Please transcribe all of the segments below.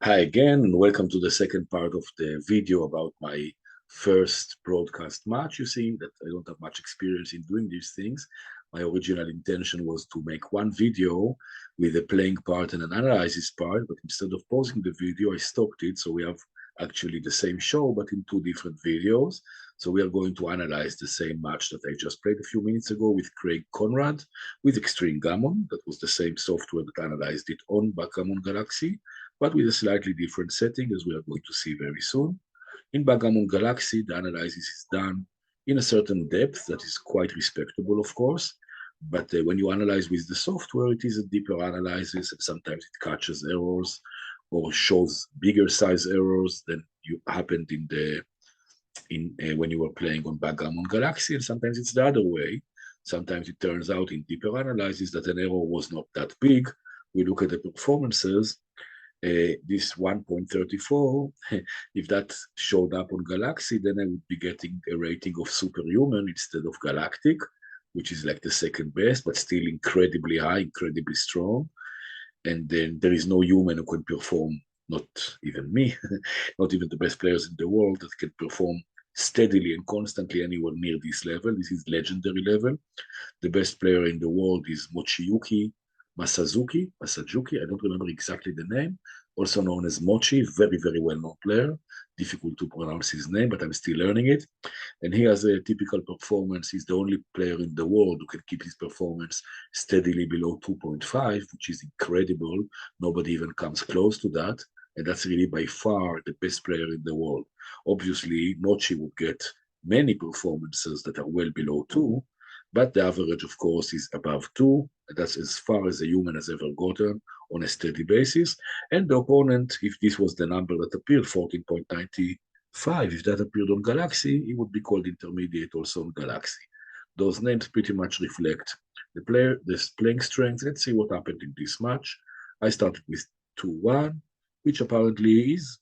Hi again, and welcome to the second part of the video about my first broadcast match. You see that I don't have much experience in doing these things. My original intention was to make one video with a playing part and an analysis part, but instead of pausing the video, I stopped it. So we have actually the same show, but in two different videos. So we are going to analyze the same match that I just played a few minutes ago with Craig Conrad with Extreme Gammon. That was the same software that analyzed it on Backgammon Galaxy, but with a slightly different setting, as we are going to see very soon. In Backgammon Galaxy, the analysis is done in a certain depth that is quite respectable, of course. But when you analyze with the software, it is a deeper analysis, and sometimes it catches errors or shows bigger size errors than you happened in when you were playing on Backgammon Galaxy, and sometimes it's the other way. Sometimes it turns out in deeper analysis that an error was not that big. We look at the performances, this 1.34, if that showed up on Galaxy, then I would be getting a rating of superhuman instead of galactic, which is like the second best, but still incredibly high, incredibly strong. And then there is no human who can perform, not even me, not even the best players in the world that can perform steadily and constantly anywhere near this level. This is legendary level. The best player in the world is Mochiyuki Masajuki. I don't remember exactly the name, also known as Mochi, very, very well-known player. Difficult to pronounce his name, but I'm still learning it. And he has a typical performance. He's the only player in the world who can keep his performance steadily below 2.5, which is incredible. Nobody even comes close to that. And that's really by far the best player in the world. Obviously, Mochi would get many performances that are well below 2, but the average, of course, is above 2. That's as far as a human has ever gotten on a steady basis. And the opponent, if this was the number that appeared, 14.95, if that appeared on Galaxy, it would be called intermediate also on Galaxy. Those names pretty much reflect the playing strength. Let's see what happened in this match. I started with 2-1, which apparently is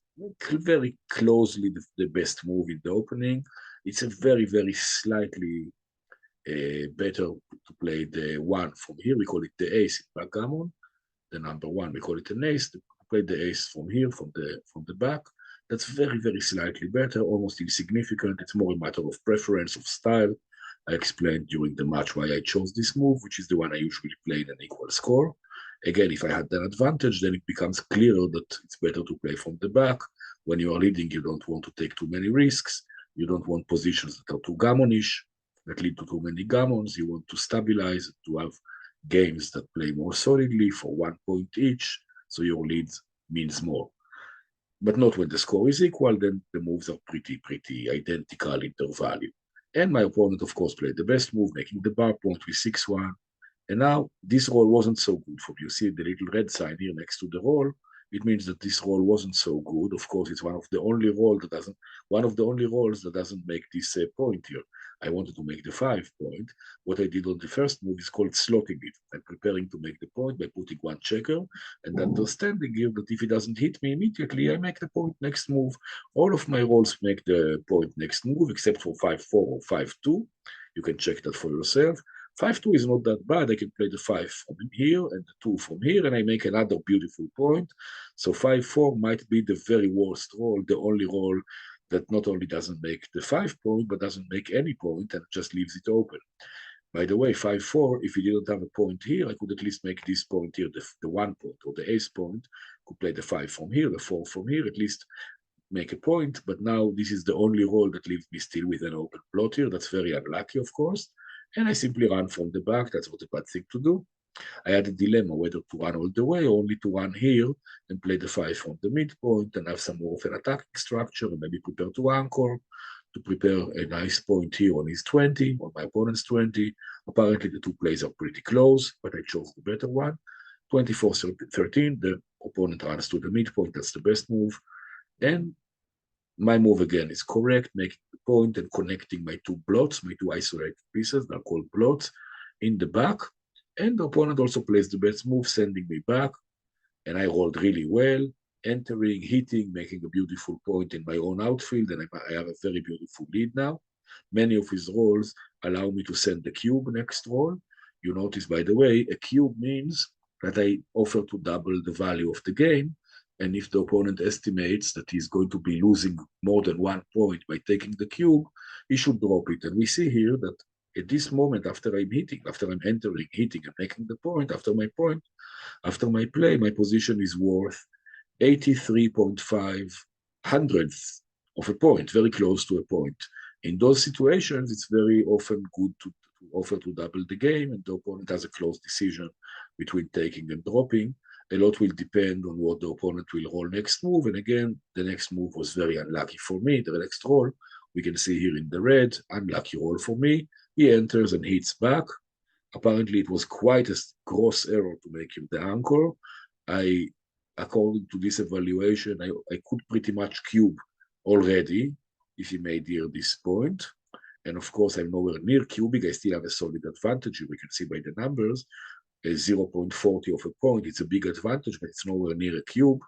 very closely the best move in the opening. It's a very, very slightly better to play the one from here. We call it the ace in backgammon. The number one, we call it an ace. To play the ace from here, from the back. That's very, very slightly better, almost insignificant. It's more a matter of preference, of style. I explained during the match why I chose this move, which is the one I usually play in an equal score. Again, if I had an advantage, then it becomes clearer that it's better to play from the back. When you are leading, you don't want to take too many risks. You don't want positions that are too gammonish, that lead to too many gammons. You want to stabilize, to have games that play more solidly for 1 point each, so your lead means more. But not when the score is equal, then the moves are pretty identical in their value. And my opponent, of course, played the best move, making the bar point with 6-1. And now this roll wasn't so good for me. You see the little red sign here next to the roll. It means that this roll wasn't so good. Of course, it's one of the only rolls that doesn't make this point here. I wanted to make the 5 point. What I did on the first move is called slotting it. I'm preparing to make the point by putting one checker and understanding here that if it doesn't hit me immediately, I make the point next move. All of my rolls make the point next move, except for 5-4 or 5-2. You can check that for yourself. 5-2 is not that bad. I can play the 5 from here and the 2 from here, and I make another beautiful point. So 5-4 might be the very worst roll, the only roll that not only doesn't make the 5 point, but doesn't make any point and just leaves it open. By the way, 5-4, if you didn't have a point here, I could at least make this point here, the 1 point or the ace point. Could play the 5 from here, the 4 from here, at least make a point. But now this is the only roll that leaves me still with an open plot here. That's very unlucky, of course. And I simply run from the back. That's what a bad thing to do. I had a dilemma whether to run all the way or only to run here and play the 5 from the midpoint and have some more of an attacking structure and maybe prepare to anchor, to prepare a nice point here on his 20, on my opponent's 20. Apparently the two plays are pretty close, but I chose the better one. 24-13, the opponent runs to the midpoint. That's the best move. And my move again is correct, making the point and connecting my two blots, my two isolated pieces, they're called blots, in the back. And the opponent also plays the best move, sending me back. And I rolled really well, entering, hitting, making a beautiful point in my own outfield. And I have a very beautiful lead now. Many of his rolls allow me to send the cube next roll. You notice, by the way, a cube means that I offer to double the value of the game. And if the opponent estimates that he's going to be losing more than 1 point by taking the cube, he should drop it. And we see here that at this moment, after I'm hitting, after I'm entering, hitting, and making the point, after my play, my position is worth 83.5 hundredths of a point, very close to a point. In those situations, it's very often good to offer to double the game, and the opponent has a close decision between taking and dropping. A lot will depend on what the opponent will roll next move. And again, the next move was very unlucky for me. The next roll, we can see here in the red, unlucky roll for me. He enters and hits back. Apparently, it was quite a gross error to make him the anchor. According to this evaluation, I could pretty much cube already if he made here this point. And of course, I'm nowhere near cubing. I still have a solid advantage. We can see by the numbers, a 0.40 of a point. It's a big advantage, but it's nowhere near a cube.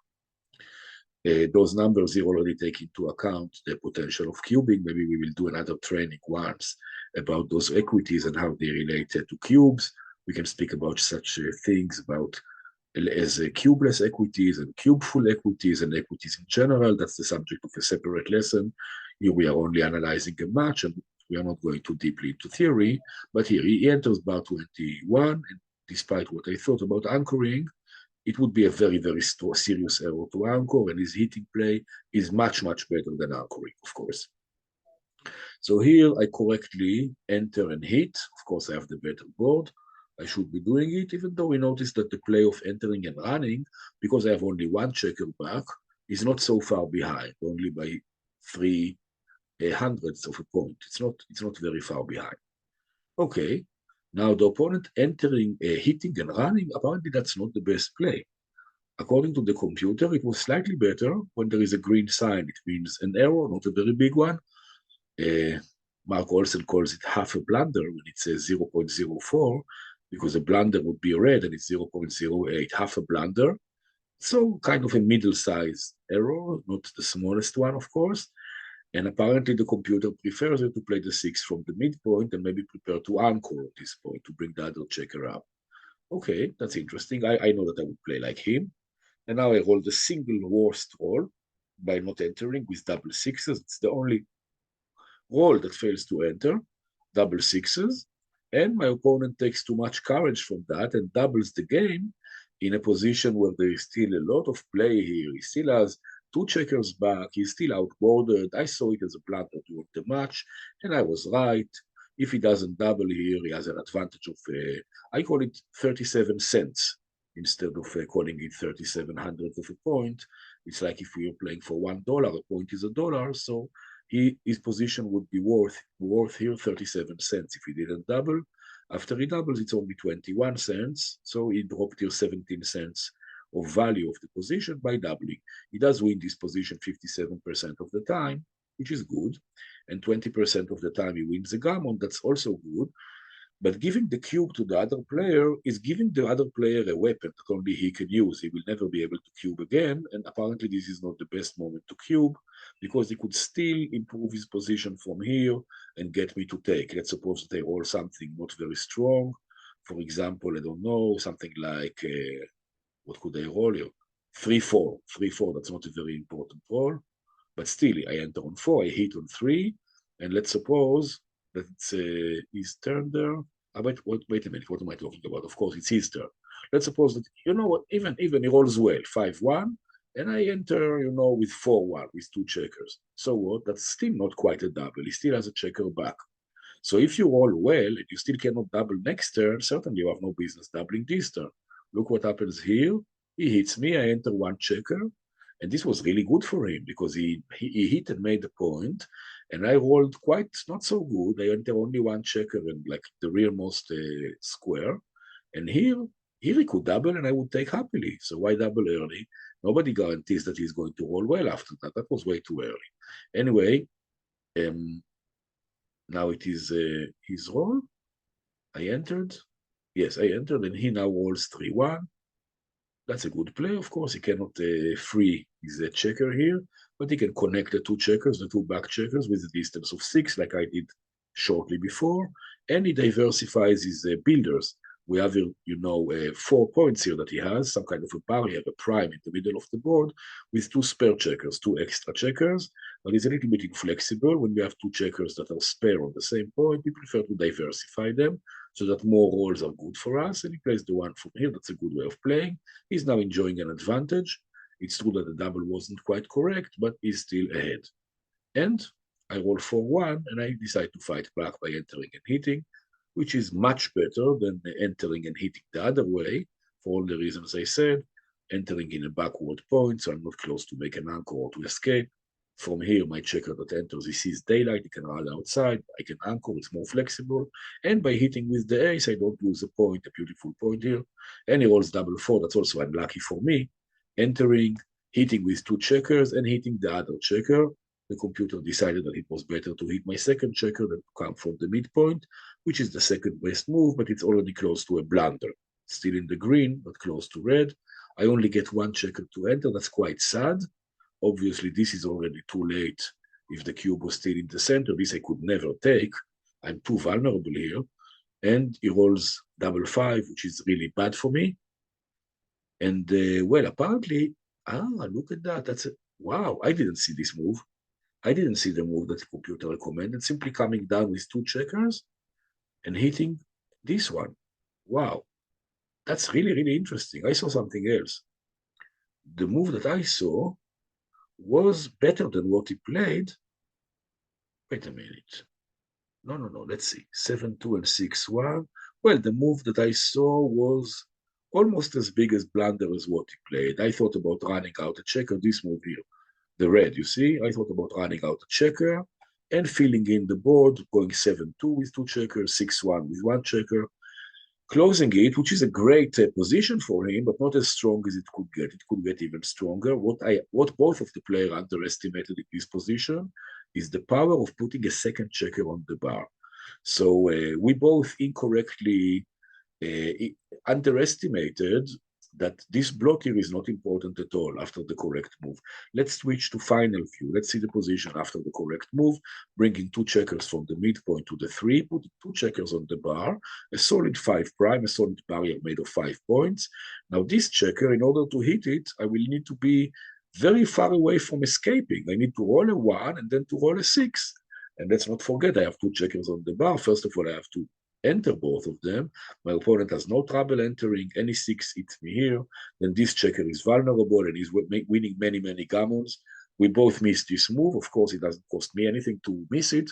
Those numbers here already take into account the potential of cubing. Maybe we will do another training once about those equities and how they relate to cubes. We can speak about such things about as cubeless equities and cubeful equities and equities in general. That's the subject of a separate lesson. Here we are only analyzing a match, and we are not going too deeply into theory. But here he enters bar 21, and despite what I thought about anchoring, it would be a very, very serious error to anchor, and his hitting play is much, much better than anchoring, of course. So here I correctly enter and hit. Of course, I have the better board. I should be doing it, even though we notice that the play of entering and running, because I have only one checker back, is not so far behind, only by 3 hundredths of a point. It's not very far behind. Okay, now the opponent entering, hitting and running, apparently that's not the best play. According to the computer, it was slightly better when there is a green sign. It means an error, not a very big one. Mark Olsen calls it half a blunder when it says 0.04, because a blunder would be red and it's 0.08, half a blunder. So kind of a middle-sized error, not the smallest one, of course. And apparently the computer prefers you to play the 6 from the midpoint and maybe prepare to anchor at this point to bring the other checker up. Okay, that's interesting. I know that I would play like him. And now I roll the single worst roll by not entering with double sixes. It's the only roll that fails to enter, double sixes. And my opponent takes too much courage from that and doubles the game in a position where there is still a lot of play here. He still has 2 checkers back. He's still outbordered. I saw it as a blunder during the match, and I was right. If he doesn't double here, he has an advantage of, I call it 37 cents instead of calling it 37 hundredths of a point. It's like if we were playing for $1, a point is $1. So his position would be worth here 37 cents if he didn't double. After he doubles, it's only 21 cents. So he dropped here 17 cents of value of the position by doubling. He does win this position 57% of the time, which is good. And 20% of the time he wins the gammon. That's also good. But giving the cube to the other player is giving the other player a weapon that only he can use. He will never be able to cube again. And apparently this is not the best moment to cube because he could still improve his position from here and get me to take. Let's suppose that I roll something not very strong. For example, I don't know, something like, what could I roll here? 3-4. 3-4, that's not a very important roll. But still, I enter on 4, I hit on 3. And let's suppose that it's his turn there. Wait a minute, what am I talking about? Of course, it's his turn. Let's suppose that, you know what, even he rolls well, 5-1, and I enter, with 4-1, with 2 checkers. So what? That's still not quite a double. He still has a checker back. So if you roll well and you still cannot double next turn, certainly you have no business doubling this turn. Look what happens here. He hits me, I enter 1 checker, and this was really good for him because he hit and made the point, and I rolled quite not so good. I enter only 1 checker and like the rearmost square, and here he could double and I would take happily. So why double early? Nobody guarantees that he's going to roll well after that. That was way too early. Anyway, now it is his roll. I entered. Yes, I entered, and he now rolls 3-1. That's a good play, of course. He cannot free his checker here, but he can connect the 2 checkers, the 2 back checkers, with a distance of 6, like I did shortly before, and he diversifies his builders we have, 4 points here that he has, some kind of a barrier, a prime in the middle of the board with 2 spare checkers, 2 extra checkers. But it's a little bit inflexible. When we have 2 checkers that are spare on the same point, we prefer to diversify them so that more rolls are good for us. And he plays the one from here. That's a good way of playing. He's now enjoying an advantage. It's true that the double wasn't quite correct, but he's still ahead. And I roll for 1, and I decide to fight back by entering and hitting, which is much better than entering and hitting the other way, for all the reasons I said, entering in a backward point, so I'm not close to make an anchor or to escape. From here, my checker that enters, he sees daylight, he can run outside, I can anchor, it's more flexible. And by hitting with the ace, I don't lose a point, a beautiful point here. And he rolls double 4, that's also unlucky for me. Entering, hitting with 2 checkers, and hitting the other checker. The computer decided that it was better to hit my second checker than to come from the midpoint, which is the second best move, but it's already close to a blunder. Still in the green, but close to red. I only get 1 checker to enter. That's quite sad. Obviously, this is already too late. If the cube was still in the center, this I could never take. I'm too vulnerable here. And he rolls double 5, which is really bad for me. And, well, apparently, look at that. Wow, I didn't see this move. I didn't see the move that the computer recommended, simply coming down with 2 checkers and hitting this one. Wow, that's really, really interesting. I saw something else. The move that I saw was better than what he played. Wait a minute. No, let's see. 7-2 and 6-1. Well, the move that I saw was almost as big as blunder as what he played. I thought about running out a checker, this move here. The red, you see, I thought about running out a checker and filling in the board, going 7-2 with 2 checkers, 6-1 with 1 checker, closing it, which is a great position for him, but not as strong as it could get. It could get even stronger. What both of the players underestimated in this position is the power of putting a second checker on the bar. So we both incorrectly underestimated that this block here is not important at all after the correct move. Let's switch to final view. Let's see the position after the correct move, bringing 2 checkers from the midpoint to the 3, putting 2 checkers on the bar, a solid 5 prime, a solid barrier made of 5 points. Now this checker, in order to hit it, I will need to be very far away from escaping. I need to roll a 1 and then to roll a 6. And let's not forget, I have 2 checkers on the bar. First of all, I have to enter both of them. My opponent has no trouble entering. Any 6 hits me here. Then this checker is vulnerable and he's winning many, many gammons. We both miss this move. Of course, it doesn't cost me anything to miss it,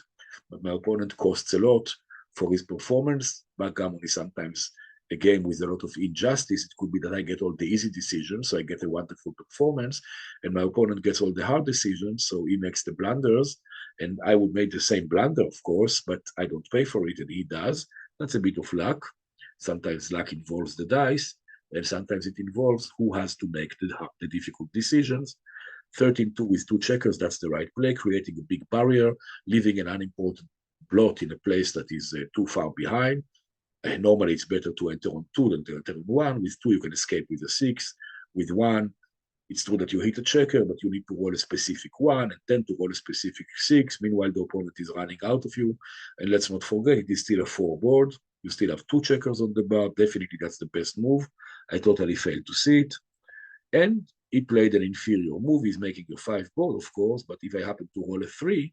but my opponent costs a lot for his performance. Backgammon is sometimes a game with a lot of injustice. It could be that I get all the easy decisions, so I get a wonderful performance, and my opponent gets all the hard decisions, so he makes the blunders. And I would make the same blunder, of course, but I don't pay for it, and he does. That's a bit of luck. Sometimes luck involves the dice, and sometimes it involves who has to make the difficult decisions. 13-2 with 2 checkers, that's the right play, creating a big barrier, leaving an unimportant blot in a place that is too far behind. And normally it's better to enter on 2 than to enter on 1. With 2, you can escape with a 6. With 1, it's true that you hit a checker, but you need to roll a specific 1 and then to roll a specific 6. Meanwhile, the opponent is running out of you. And let's not forget, it is still a 4 board. You still have 2 checkers on the bar. Definitely that's the best move. I totally failed to see it. And he played an inferior move. He's making a 5 board, of course, but if I happen to roll a 3,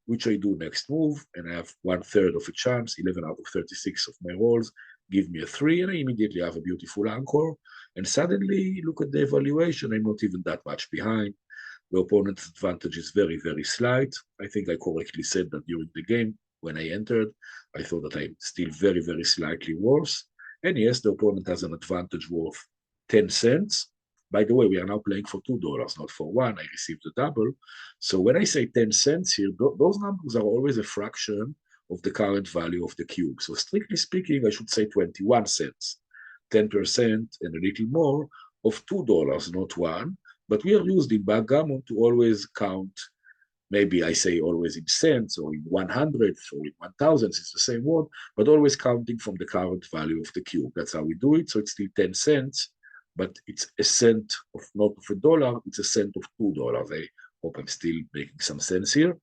which I do next move, and I have 1/3 of a chance, 11 out of 36 of my rolls, give me a 3, and I immediately have a beautiful anchor. And suddenly, look at the evaluation, I'm not even that much behind. The opponent's advantage is very, very slight. I think I correctly said that during the game when I entered. I thought that I'm still very, very slightly worse. And yes, the opponent has an advantage worth 10 cents. By the way, we are now playing for $2, not for 1. I received a double. So when I say 10 cents here, those numbers are always a fraction of the current value of the cube. So strictly speaking, I should say 21 cents, 10% and a little more of $2, not 1. But we are used in backgammon to always count, maybe I say always in cents or in 100ths or in 1000s, it's the same word, but always counting from the current value of the cube. That's how we do it. So it's still 10 cents. But it's a cent of not of a dollar, it's a cent of $2. I hope I'm still making some sense here.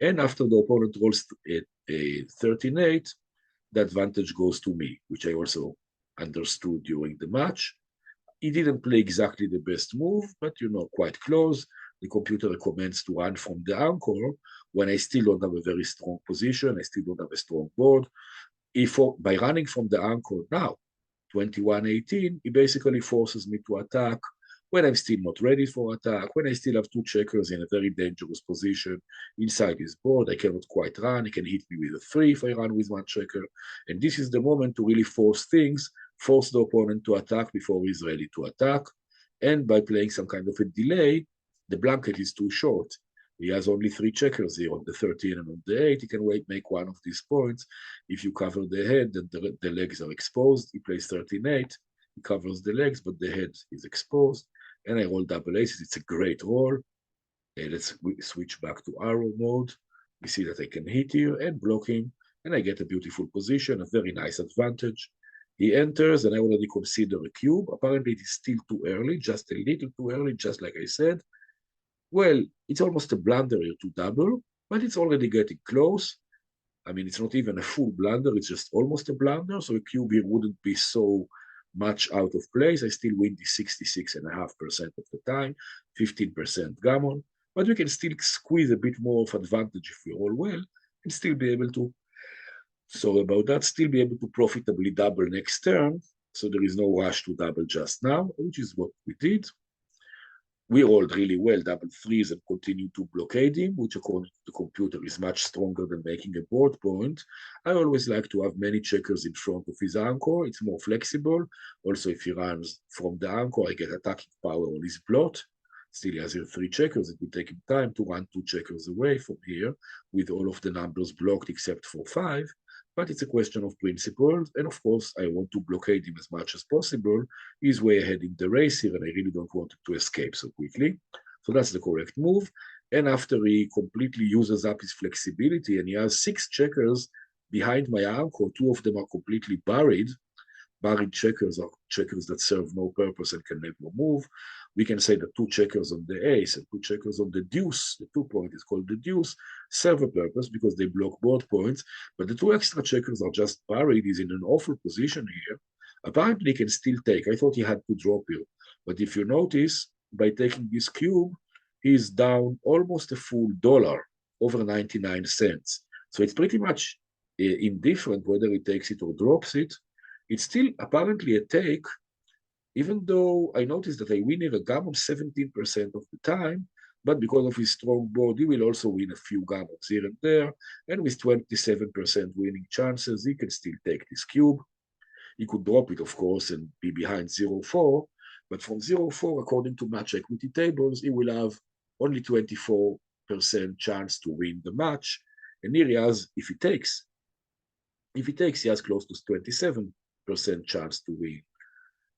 And after the opponent rolls a 13-8, the advantage goes to me, which I also understood during the match. He didn't play exactly the best move, but quite close. The computer recommends to run from the anchor when I still don't have a very strong position. I still don't have a strong board. If by running from the anchor now, 21-18, he basically forces me to attack when I'm still not ready for attack, when I still have two checkers in a very dangerous position inside his board. I cannot quite run. He can hit me with a 3 if I run with one checker. And this is the moment to really force things, force the opponent to attack before he's ready to attack. And by playing some kind of a delay, the blanket is too short. He has only 3 checkers here on the 13 and on the 8. He can make one of these points. If you cover the head, then the legs are exposed. He plays 13-8. He covers the legs, but the head is exposed. And I roll double aces. It's a great roll. Let's switch back to arrow mode. We see that I can hit here and block him, and I get a beautiful position, a very nice advantage. He enters, and I already consider a cube. Apparently, it is still too early, just a little too early, just like I said. Well, it's almost a blunder here to double, but it's already getting close. I mean, it's not even a full blunder, it's just almost a blunder, so a cube here wouldn't be so much out of place. I still win the 66.5% of the time, 15% gammon, but we can still squeeze a bit more of advantage if we roll well, and still be able to, sorry about that, still be able to profitably double next turn, so there is no rush to double just now, which is what we did. We rolled really well, double threes, and continued to blockade him, which according to the computer is much stronger than making a board point. I always like to have many checkers in front of his anchor. It's more flexible. Also, if he runs from the anchor, I get attacking power on his blot. Still, he has here 3 checkers. It will take him time to run 2 checkers away from here with all of the numbers blocked except for 5. But it's a question of principles. And of course, I want to blockade him as much as possible. He's way ahead in the race here, and I really don't want him to escape so quickly. So that's the correct move. And after he completely uses up his flexibility, and he has 6 checkers behind my anchor, 2 of them are completely buried. Buried checkers are checkers that serve no purpose and can never move. We can say that 2 checkers on the ace and 2 checkers on the deuce, the 2-point is called the deuce, serve a purpose because they block board points, but the 2 extra checkers are just buried. He's in an awful position here. Apparently he can still take. I thought he had to drop here, but if you notice, by taking this cube, he's down almost a full dollar, over 99 cents. So it's pretty much indifferent whether he takes it or drops it. It's still apparently a take, even though I noticed that I win here a gammon 17% of the time, but because of his strong board, he will also win a few gammons here and there, and with 27% winning chances, he can still take this cube. He could drop it, of course, and be behind 0-4, but from 0-4, according to match equity tables, he will have only 24% chance to win the match, and here he has, if he takes, he has close to 27% chance to win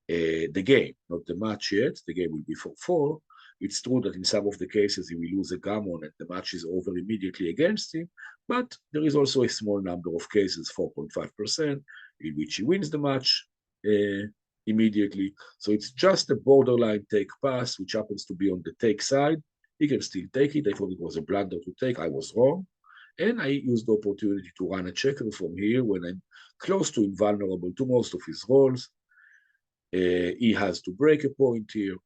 the game, not the match yet. The game will be for 4. It's true that in some of the cases he will lose a gammon and the match is over immediately against him, but there is also a small number of cases, 4.5%, in which he wins the match immediately. So it's just a borderline take pass, which happens to be on the take side. He can still take it. I thought it was a blunder to take. I was wrong. And I used the opportunity to run a checker from here when I'm close to invulnerable to most of his rolls. He has to break a point here.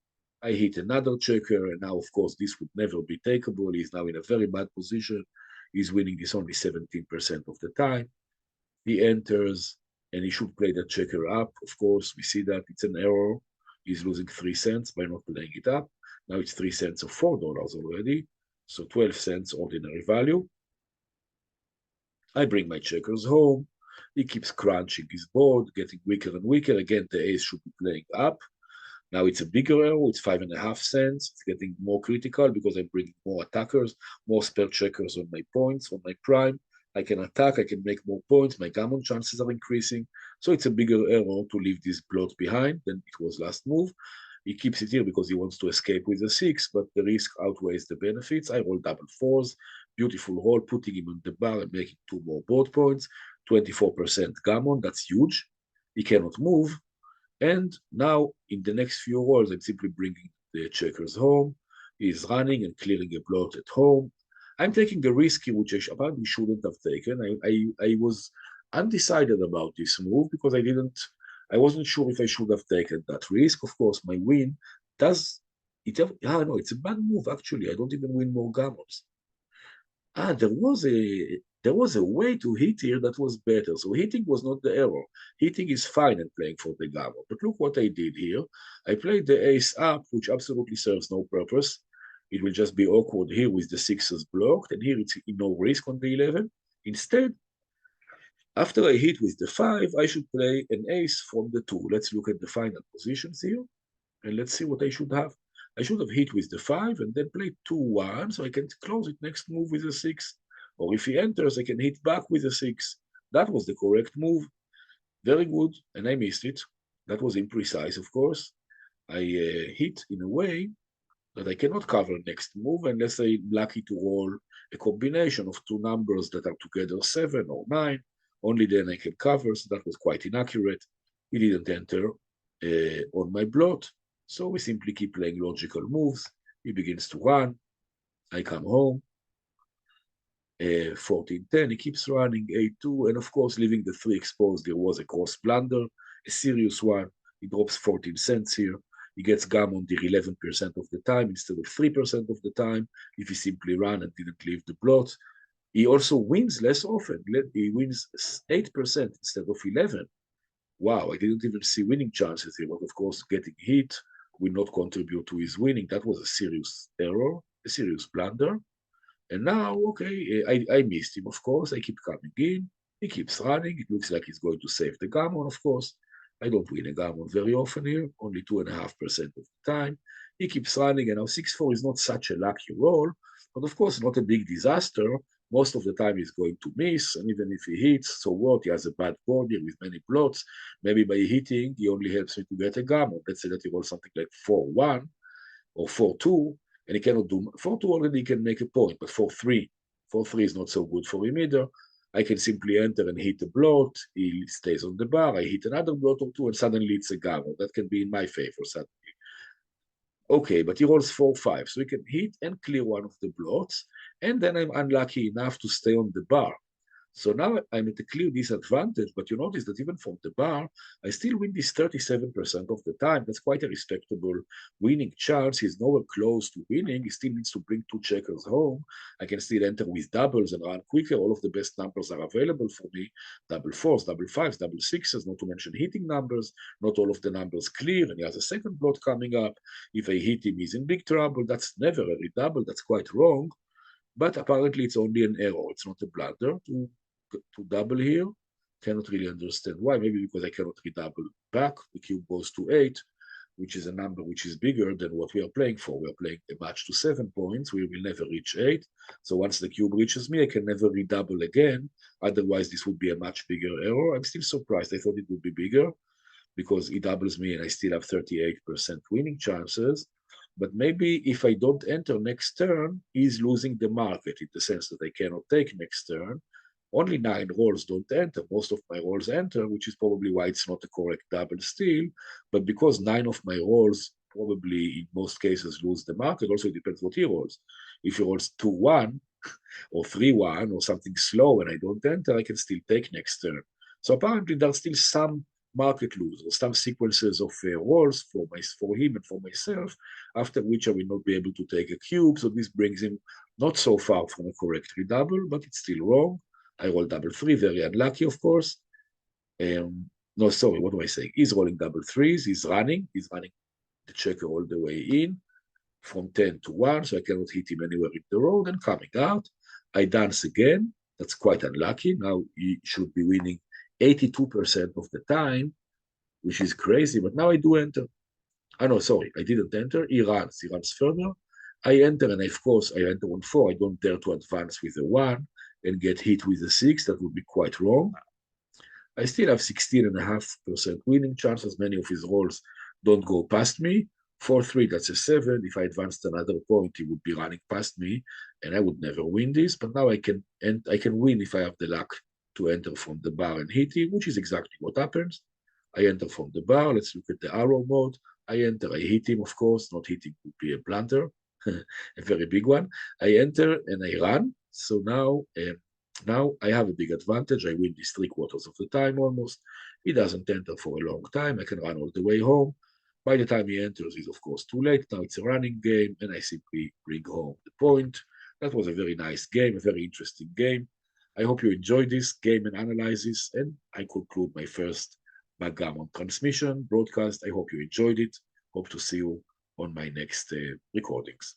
I hit another checker, and now, of course, this would never be takeable. He's now in a very bad position. He's winning this only 17% of the time. He enters, and he should play the checker up. Of course, we see that it's an error. He's losing 3 cents by not playing it up. Now it's 3 cents of $4 already, so 12 cents ordinary value. I bring my checkers home. He keeps crunching his board, getting weaker and weaker. Again, the ace should be playing up. Now it's a bigger error. It's 5.5 cents. It's getting more critical because I'm bringing more attackers, more spare checkers on my points, on my prime. I can attack. I can make more points. My gammon chances are increasing. So it's a bigger error to leave this blot behind than it was last move. He keeps it here because he wants to escape with a 6, but the risk outweighs the benefits. I roll double 4s. Beautiful roll, putting him on the bar and making 2 more board points. 24% gammon. That's huge. He cannot move. And now, in the next few rolls, I'm simply bringing the checkers home. He's running and clearing a blot at home. I'm taking a risk here, which I apparently shouldn't have taken. I was undecided about this move because I I wasn't sure if I should have taken that risk. Of course, my win does it have, no, it's a bad move actually. I don't even win more gammons. There was a way to hit here that was better. So hitting was not the error. Hitting is fine in playing for the gammon. But look what I did here. I played the ace up, which absolutely serves no purpose. It will just be awkward here with the sixes blocked, and here it's no risk on the 11. Instead, after I hit with the 5, I should play an ace from the 2. Let's look at the final positions here, and let's see what I should have. I should have hit with the 5 and then play 2-1, so I can close it next move with a 6. Or if he enters, I can hit back with a 6. That was the correct move. Very good, and I missed it. That was imprecise, of course. I hit in a way that I cannot cover next move unless I'm lucky to roll a combination of two numbers that are together 7 or 9. Only then I can cover, so that was quite inaccurate. He didn't enter on my blot, so we simply keep playing logical moves. He begins to run. I come home. 14-10, he keeps running 8-2, and of course, leaving the 3 exposed, there was a cross blunder, a serious one. He drops 14 cents here. He gets Gammon there 11% of the time instead of 3% of the time if he simply ran and didn't leave the blot. He also wins less often. He wins 8% instead of 11. Wow, I didn't even see winning chances here, but of course, getting hit will not contribute to his winning. That was a serious error, a serious blunder. And now, okay, I missed him, of course. I keep coming in. He keeps running. It looks like he's going to save the gammon, of course. I don't win a gammon very often here, only 2.5% of the time. He keeps running, and now 6-4 is not such a lucky roll, but of course, not a big disaster. Most of the time, he's going to miss, and even if he hits, so what? He has a bad board here with many blots. Maybe by hitting, he only helps me to get a gammon. Let's say that he rolls something like 4-1 or 4-2, and he cannot do 4-2 already, he can make a point, but 4-3 is not so good for him either. I can simply enter and hit a blot. He stays on the bar. I hit another blot or two, and suddenly it's a gammon. That can be in my favor suddenly. Okay, but he rolls 4-5, so he can hit and clear one of the blots, and then I'm unlucky enough to stay on the bar. So now I'm at a clear disadvantage, but you notice that even from the bar, I still win this 37% of the time. That's quite a respectable winning chance. He's nowhere close to winning. He still needs to bring 2 checkers home. I can still enter with doubles and run quicker. All of the best numbers are available for me. Double 4s, double 5s, double 6s, not to mention hitting numbers. Not all of the numbers clear, and he has a second blot coming up. If I hit him, he's in big trouble. That's never a redouble. That's quite wrong. But apparently it's only an error. It's not a blunder to double here. Cannot really understand why. Maybe because I cannot redouble back. The cube goes to 8, which is a number which is bigger than what we are playing for. We are playing a match to 7 points. We will never reach 8. So once the cube reaches me, I can never redouble again. Otherwise, this would be a much bigger error. I'm still surprised. I thought it would be bigger because he doubles me and I still have 38% winning chances. But maybe if I don't enter next turn, he's losing the market in the sense that I cannot take next turn. Only 9 rolls don't enter. Most of my rolls enter, which is probably why it's not a correct double still. But because 9 of my rolls probably in most cases lose the market, also it depends what he rolls. If he rolls 2-1 or 3-1 or something slow and I don't enter, I can still take next turn. So apparently there's still some market lose or some sequences of rolls for him and for myself, after which I will not be able to take a cube. So this brings him not so far from a correct redouble, but it's still wrong. I roll double 3, very unlucky, of course. No, sorry, what am I saying? He's rolling double 3s. He's running the checker all the way in from 10-1, so I cannot hit him anywhere in the road. And coming out, I dance again. That's quite unlucky. Now he should be winning 82% of the time, which is crazy. But now I do enter. No, sorry, I didn't enter. He runs further. I enter, and of course, I enter on 4. I don't dare to advance with a 1 and get hit with a 6. That would be quite wrong. I still have 16.5% winning chances. Many of his rolls don't go past me. 4-3, that's a 7. If I advanced another point, he would be running past me, and I would never win this. But now I can win if I have the luck to enter from the bar and hit him, which is exactly what happens. I enter from the bar. Let's look at the arrow mode. I enter, I hit him, of course. Not hitting would be a blunder, a very big one. I enter and I run. So now I have a big advantage. I win this 3/4 of the time almost. He doesn't enter for a long time. I can run all the way home. By the time he enters, it's of course too late. Now it's a running game, and I simply bring home the point. That was a very nice game, a very interesting game. I hope you enjoyed this game and analysis, and I conclude my first backgammon transmission broadcast. I hope you enjoyed it. Hope to see you on my next recordings.